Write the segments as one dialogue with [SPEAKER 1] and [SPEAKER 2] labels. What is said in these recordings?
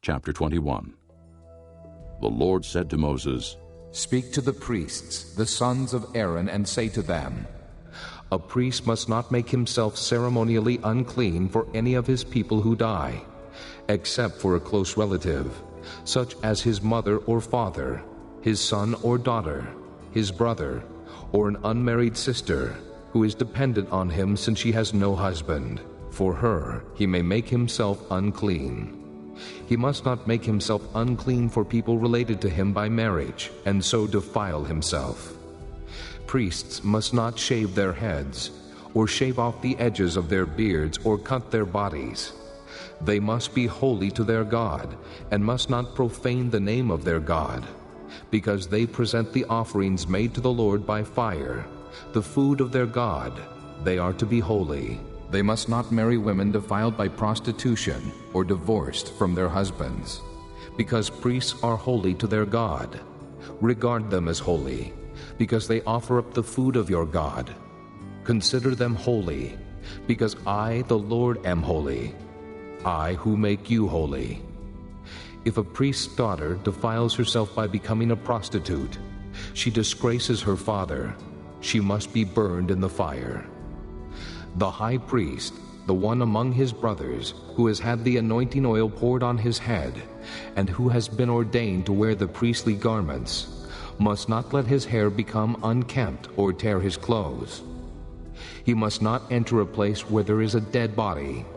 [SPEAKER 1] Chapter 21. The Lord said to Moses,
[SPEAKER 2] Speak to the priests, the sons of Aaron, and say to them, A priest must not make himself ceremonially unclean for any of his people who die, except for a close relative, such as his mother or father, his son or daughter, his brother, or an unmarried sister, who is dependent on him since she has no husband. For her he may make himself unclean. He must not make himself unclean for people related to him by marriage, and so defile himself. Priests must not shave their heads, or shave off the edges of their beards, or cut their bodies. They must be holy to their God, and must not profane the name of their God, because they present the offerings made to the Lord by fire, the food of their God. They are to be holy. They must not marry women defiled by prostitution or divorced from their husbands, because priests are holy to their God. Regard them as holy, because they offer up the food of your God. Consider them holy, because I, the Lord, am holy, I who make you holy. If a priest's daughter defiles herself by becoming a prostitute, she disgraces her father. She must be burned in the fire. The high priest, the one among his brothers, who has had the anointing oil poured on his head, and who has been ordained to wear the priestly garments, must not let his hair become unkempt or tear his clothes. He must not enter a place where there is a dead body.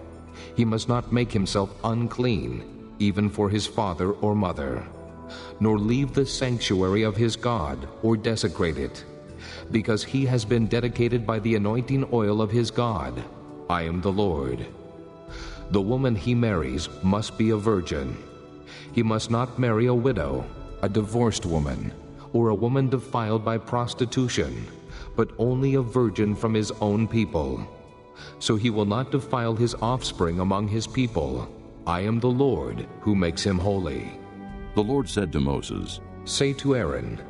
[SPEAKER 2] He must not make himself unclean, even for his father or mother, nor leave the sanctuary of his God or desecrate it, because he has been dedicated by the anointing oil of his God. I am the Lord. The woman he marries must be a virgin. He must not marry a widow, a divorced woman, or a woman defiled by prostitution, but only a virgin from his own people. So he will not defile his offspring among his people. I am the Lord who makes him holy.
[SPEAKER 1] The Lord said to Moses,
[SPEAKER 2] Say to Aaron,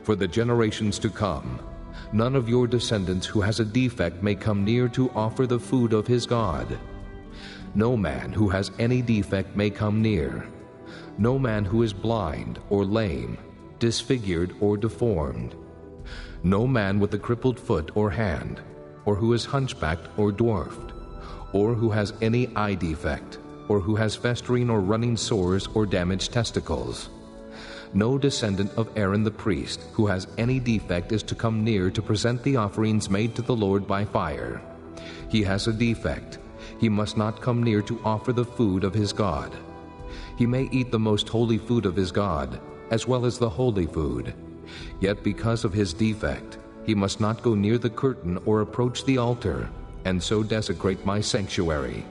[SPEAKER 2] For the generations to come, none of your descendants who has a defect may come near to offer the food of his God. No man who has any defect may come near. No man who is blind or lame, disfigured or deformed. No man with a crippled foot or hand, or who is hunchbacked or dwarfed, or who has any eye defect, or who has festering or running sores or damaged testicles. No descendant of Aaron the priest who has any defect is to come near to present the offerings made to the Lord by fire. He has a defect. He must not come near to offer the food of his God. He may eat the most holy food of his God, as well as the holy food. Yet because of his defect, he must not go near the curtain or approach the altar, and so desecrate my sanctuary.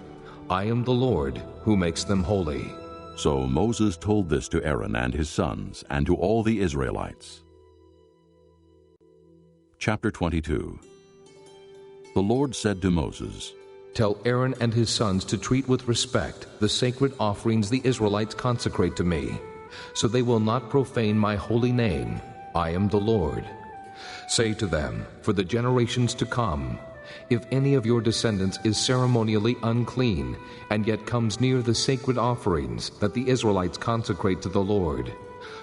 [SPEAKER 2] I am the Lord who makes them holy.
[SPEAKER 1] So Moses told this to Aaron and his sons, and to all the Israelites. Chapter 22. The Lord said to Moses,
[SPEAKER 2] Tell Aaron and his sons to treat with respect the sacred offerings the Israelites consecrate to me, so they will not profane my holy name. I am the Lord. Say to them, For the generations to come, if any of your descendants is ceremonially unclean, and yet comes near the sacred offerings that the Israelites consecrate to the Lord,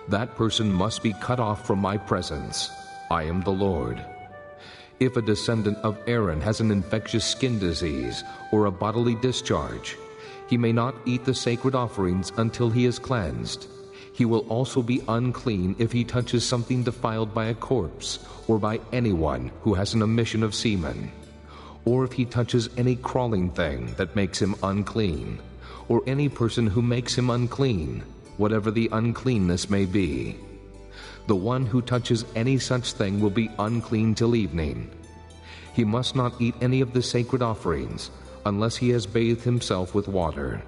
[SPEAKER 2] that person must be cut off from my presence. I am the Lord. If a descendant of Aaron has an infectious skin disease or a bodily discharge, he may not eat the sacred offerings until he is cleansed. He will also be unclean if he touches something defiled by a corpse, or by anyone who has an emission of semen, or if he touches any crawling thing that makes him unclean, or any person who makes him unclean, whatever the uncleanness may be. The one who touches any such thing will be unclean till evening. He must not eat any of the sacred offerings unless he has bathed himself with water.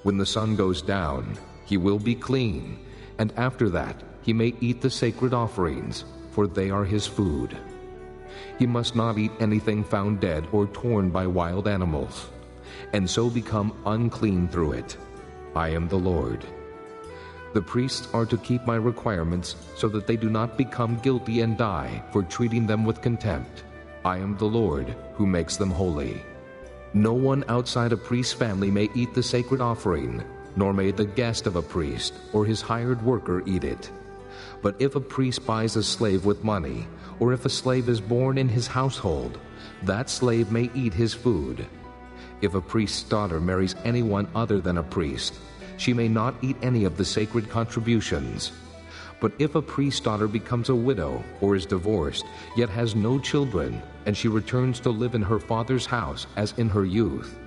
[SPEAKER 2] When the sun goes down, he will be clean, and after that he may eat the sacred offerings, for they are his food. He must not eat anything found dead or torn by wild animals, and so become unclean through it. I am the Lord. The priests are to keep my requirements so that they do not become guilty and die for treating them with contempt. I am the Lord who makes them holy. No one outside a priest's family may eat the sacred offering, nor may the guest of a priest or his hired worker eat it. But if a priest buys a slave with money, or if a slave is born in his household, that slave may eat his food. If a priest's daughter marries anyone other than a priest, she may not eat any of the sacred contributions. But if a priest's daughter becomes a widow or is divorced, yet has no children, and she returns to live in her father's house as in her youth,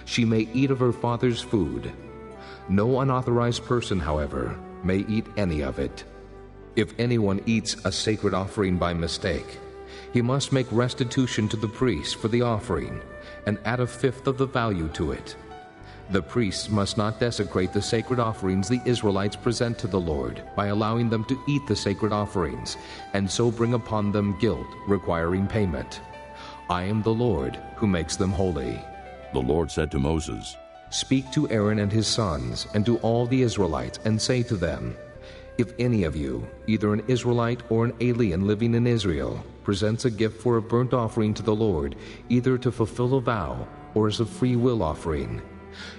[SPEAKER 2] she may eat of her father's food. No unauthorized person, however, may eat any of it. If anyone eats a sacred offering by mistake, he must make restitution to the priest for the offering and add a fifth of the value to it. The priests must not desecrate the sacred offerings the Israelites present to the Lord by allowing them to eat the sacred offerings, and so bring upon them guilt requiring payment. I am the Lord who makes them holy.
[SPEAKER 1] The Lord said to Moses,
[SPEAKER 2] Speak to Aaron and his sons and to all the Israelites, and say to them, If any of you, either an Israelite or an alien living in Israel, presents a gift for a burnt offering to the Lord, either to fulfill a vow or as a free will offering,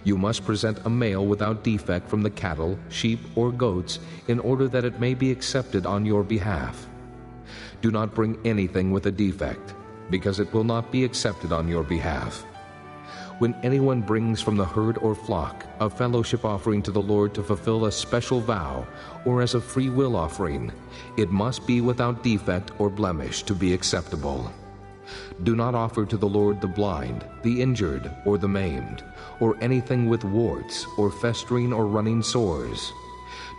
[SPEAKER 2] you must present a male without defect from the cattle, sheep, or goats, in order that it may be accepted on your behalf. Do not bring anything with a defect, because it will not be accepted on your behalf. When anyone brings from the herd or flock a fellowship offering to the Lord to fulfill a special vow, or as a free will offering, it must be without defect or blemish to be acceptable. Do not offer to the Lord the blind, the injured, or the maimed, or anything with warts, or festering or running sores.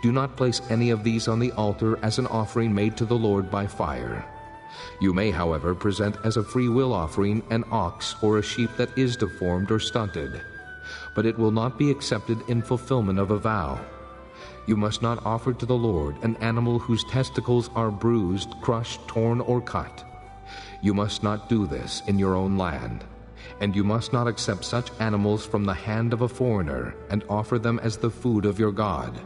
[SPEAKER 2] Do not place any of these on the altar as an offering made to the Lord by fire. You may, however, present as a free will offering an ox or a sheep that is deformed or stunted, but it will not be accepted in fulfillment of a vow. You must not offer to the Lord an animal whose testicles are bruised, crushed, torn, or cut. You must not do this in your own land, and you must not accept such animals from the hand of a foreigner and offer them as the food of your God.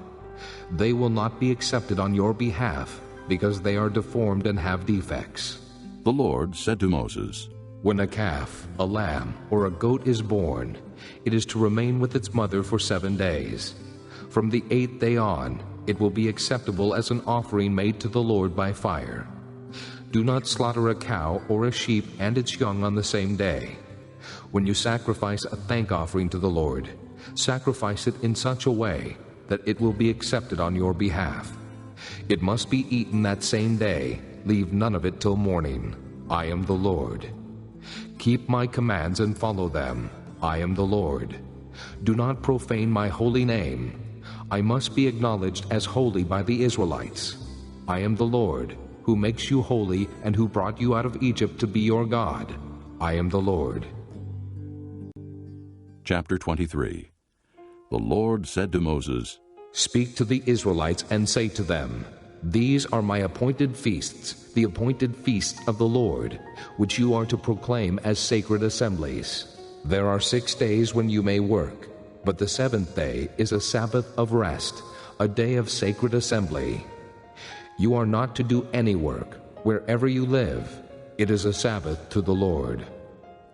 [SPEAKER 2] They will not be accepted on your behalf, because they are deformed and have defects.
[SPEAKER 1] The Lord said to Moses,
[SPEAKER 2] When a calf, a lamb, or a goat is born, it is to remain with its mother for 7 days. From the 8th day on, it will be acceptable as an offering made to the Lord by fire. Do not slaughter a cow or a sheep and its young on the same day. When you sacrifice a thank offering to the Lord, sacrifice it in such a way that it will be accepted on your behalf. It must be eaten that same day. Leave none of it till morning. I am the Lord. Keep my commands and follow them. I am the Lord. Do not profane my holy name. I must be acknowledged as holy by the Israelites. I am the Lord, who makes you holy and who brought you out of Egypt to be your God. I am the Lord.
[SPEAKER 1] Chapter 23. The Lord said to Moses,
[SPEAKER 2] Speak to the Israelites and say to them, These are my appointed feasts, the appointed feasts of the Lord, which you are to proclaim as sacred assemblies. There are 6 days when you may work, but the 7th day is a Sabbath of rest, a day of sacred assembly. You are not to do any work. Wherever you live, it is a Sabbath to the Lord.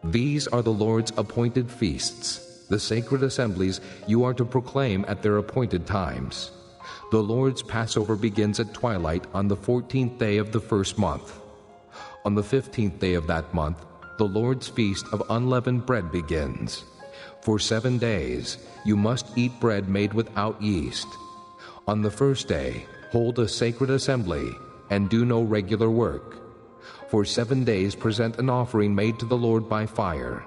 [SPEAKER 2] These are the Lord's appointed feasts, the sacred assemblies you are to proclaim at their appointed times. The Lord's Passover begins at twilight on the 14th day of the first month. On the 15th day of that month, the Lord's feast of unleavened bread begins. For 7 days you must eat bread made without yeast. On the first day, hold a sacred assembly, and do no regular work. For 7 days present an offering made to the Lord by fire.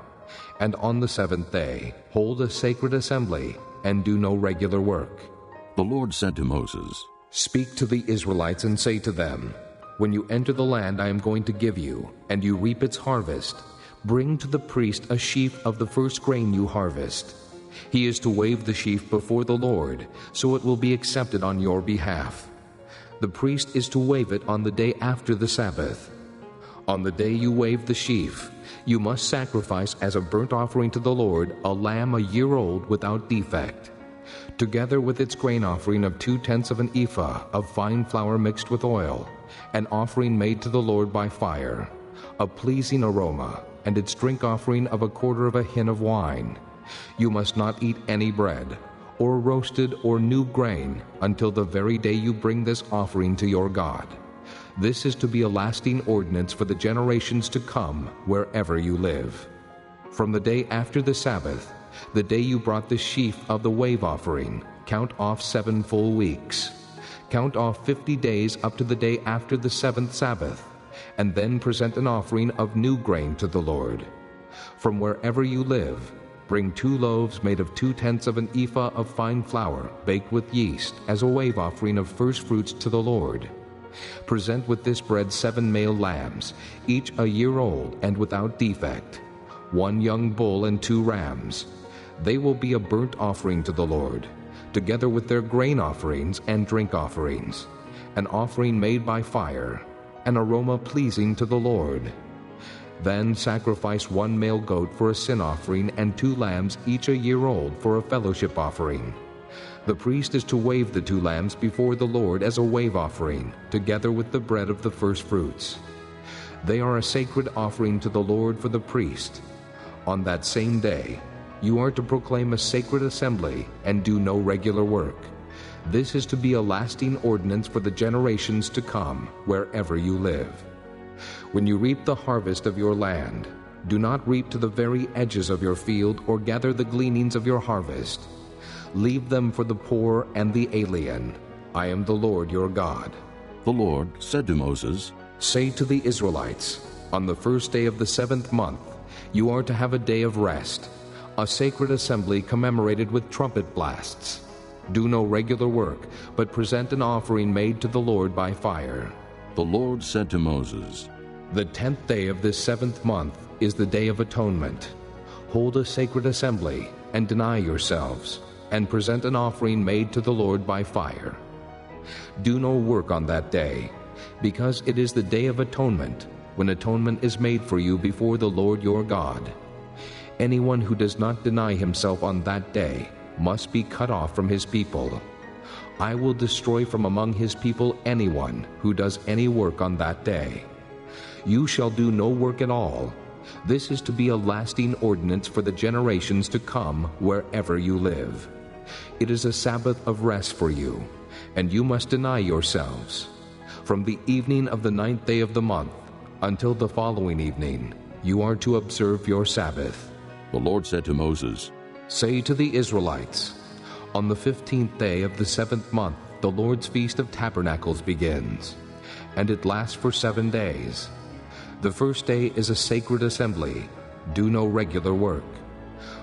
[SPEAKER 2] And on the 7th day, hold a sacred assembly, and do no regular work.
[SPEAKER 1] The Lord said to Moses,
[SPEAKER 2] Speak to the Israelites and say to them, When you enter the land I am going to give you, and you reap its harvest, bring to the priest a sheaf of the first grain you harvest. He is to wave the sheaf before the Lord, so it will be accepted on your behalf. The priest is to wave it on the day after the Sabbath. On the day you wave the sheaf, you must sacrifice as a burnt offering to the Lord a lamb a year old without defect, together with its grain offering of 2/10 of an ephah of fine flour mixed with oil, an offering made to the Lord by fire, a pleasing aroma, and its drink offering of 1/4 of a hin of wine. You must not eat any bread. or roasted or new grain, until the very day you bring this offering to your God. This is to be a lasting ordinance for the generations to come wherever you live. From the day after the Sabbath, the day you brought the sheaf of the wave offering, count off 7 full weeks. Count off 50 days up to the day after the 7th Sabbath, and then present an offering of new grain to the Lord. From wherever you live, bring 2 loaves made of 2/10 of an ephah of fine flour, baked with yeast, as a wave offering of first fruits to the Lord. Present with this bread 7 male lambs, each a year old and without defect, 1 young bull and 2 rams. They will be a burnt offering to the Lord, together with their grain offerings and drink offerings, an offering made by fire, an aroma pleasing to the Lord. Then sacrifice 1 male goat for a sin offering and 2 lambs each a year old for a fellowship offering. The priest is to wave the 2 lambs before the Lord as a wave offering, together with the bread of the first fruits. They are a sacred offering to the Lord for the priest. On that same day, you are to proclaim a sacred assembly and do no regular work. This is to be a lasting ordinance for the generations to come, wherever you live. When you reap the harvest of your land, do not reap to the very edges of your field or gather the gleanings of your harvest. Leave them for the poor and the alien. I am the Lord your God.
[SPEAKER 1] The Lord said to Moses,
[SPEAKER 2] Say to the Israelites, on the first day of the 7th month, you are to have a day of rest, a sacred assembly commemorated with trumpet blasts. Do no regular work, but present an offering made to the Lord by fire.
[SPEAKER 1] The Lord said to Moses,
[SPEAKER 2] The 10th day of this 7th month is the Day of Atonement. Hold a sacred assembly and deny yourselves, and present an offering made to the Lord by fire. Do no work on that day, because it is the Day of Atonement, when atonement is made for you before the Lord your God. Anyone who does not deny himself on that day must be cut off from his people. I will destroy from among his people anyone who does any work on that day. You shall do no work at all. This is to be a lasting ordinance for the generations to come wherever you live. It is a Sabbath of rest for you, and you must deny yourselves. From the evening of the 9th day of the month until the following evening, you are to observe your Sabbath.
[SPEAKER 1] The Lord said to Moses,
[SPEAKER 2] Say to the Israelites, on the 15th day of the 7th month, the Lord's Feast of Tabernacles begins, and it lasts for 7 days. The first day is a sacred assembly. Do no regular work.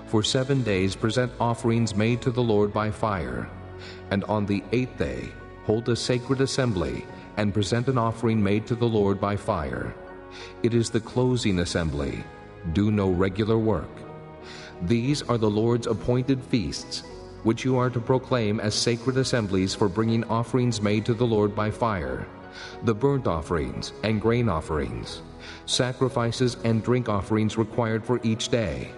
[SPEAKER 2] For 7 days present offerings made to the Lord by fire, and on the 8th day hold a sacred assembly and present an offering made to the Lord by fire. It is the closing assembly. Do no regular work. These are the Lord's appointed feasts, which you are to proclaim as sacred assemblies for bringing offerings made to the Lord by fire, the burnt offerings and grain offerings, sacrifices and drink offerings required for each day.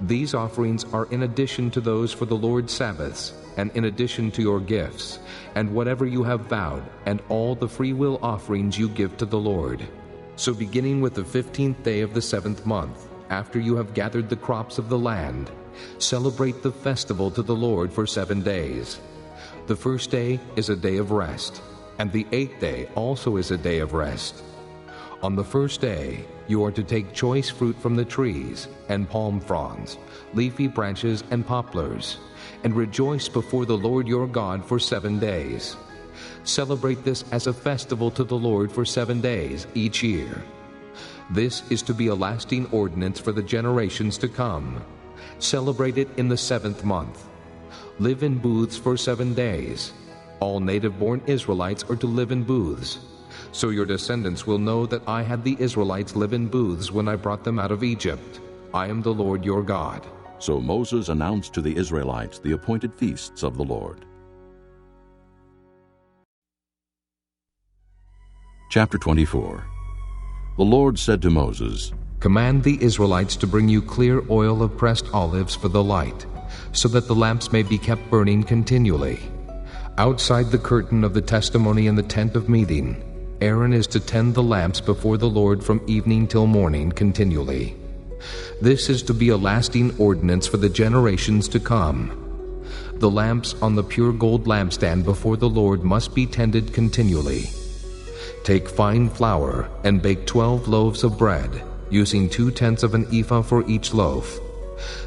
[SPEAKER 2] These offerings are in addition to those for the Lord's Sabbaths, and in addition to your gifts, and whatever you have vowed, and all the freewill offerings you give to the Lord. So beginning with the 15th day of the 7th month, after you have gathered the crops of the land, celebrate the festival to the Lord for 7 days. The first day is a day of rest, and the 8th day also is a day of rest. On the first day, you are to take choice fruit from the trees, and palm fronds, leafy branches, and poplars, and rejoice before the Lord your God for 7 days. Celebrate this as a festival to the Lord for 7 days each year. This is to be a lasting ordinance for the generations to come. Celebrate it in the 7th month. Live in booths for 7 days. All native-born Israelites are to live in booths. So your descendants will know that I had the Israelites live in booths when I brought them out of Egypt. I am the Lord your God.
[SPEAKER 1] So Moses announced to the Israelites the appointed feasts of the Lord. Chapter 24. The Lord said to Moses,
[SPEAKER 2] Command the Israelites to bring you clear oil of pressed olives for the light, so that the lamps may be kept burning continually. Outside the curtain of the testimony in the tent of meeting, Aaron is to tend the lamps before the Lord from evening till morning continually. This is to be a lasting ordinance for the generations to come. The lamps on the pure gold lampstand before the Lord must be tended continually. Take fine flour and bake 12 loaves of bread, using 2/10 of an ephah for each loaf.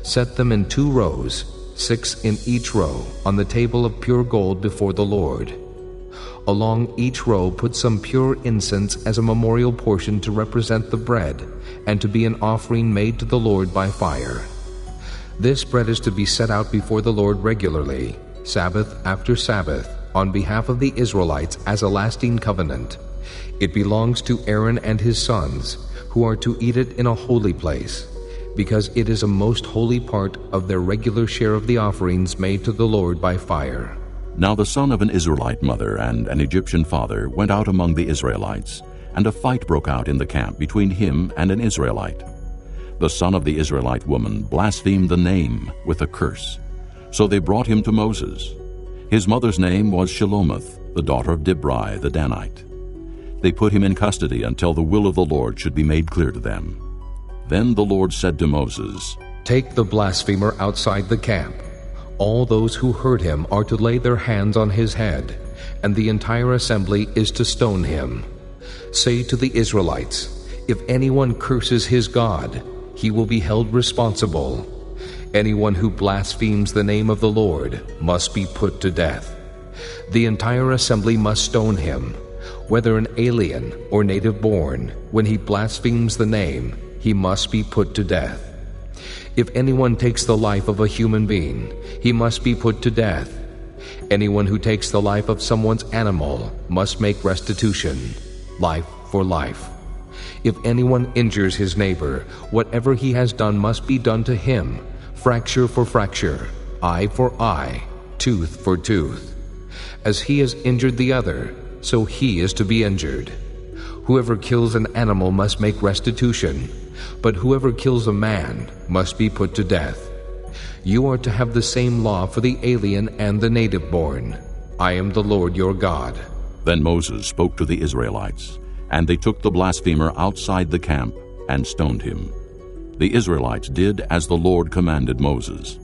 [SPEAKER 2] Set them in 2 rows, 6 in each row, on the table of pure gold before the Lord. Along each row put some pure incense as a memorial portion to represent the bread, and to be an offering made to the Lord by fire. This bread is to be set out before the Lord regularly, Sabbath after Sabbath, on behalf of the Israelites as a lasting covenant. It belongs to Aaron and his sons, who are to eat it in a holy place, because it is a most holy part of their regular share of the offerings made to the Lord by fire.
[SPEAKER 1] Now the son of an Israelite mother and an Egyptian father went out among the Israelites, and a fight broke out in the camp between him and an Israelite. The son of the Israelite woman blasphemed the name with a curse. So they brought him to Moses. His mother's name was Shelomith, the daughter of Dibri the Danite. They put him in custody until the will of the Lord should be made clear to them. Then the Lord said to Moses,
[SPEAKER 2] "Take the blasphemer outside the camp. All those who heard him are to lay their hands on his head, and the entire assembly is to stone him. Say to the Israelites, if anyone curses his God, he will be held responsible. Anyone who blasphemes the name of the Lord must be put to death. The entire assembly must stone him, whether an alien or native born. When he blasphemes the name, he must be put to death. If anyone takes the life of a human being, he must be put to death. Anyone who takes the life of someone's animal must make restitution, life for life. If anyone injures his neighbor, whatever he has done must be done to him, fracture for fracture, eye for eye, tooth for tooth. As he has injured the other, so he is to be injured. Whoever kills an animal must make restitution, but whoever kills a man must be put to death. You are to have the same law for the alien and the native born. I am the Lord your God."
[SPEAKER 1] Then Moses spoke to the Israelites, and they took the blasphemer outside the camp and stoned him. The Israelites did as the Lord commanded Moses.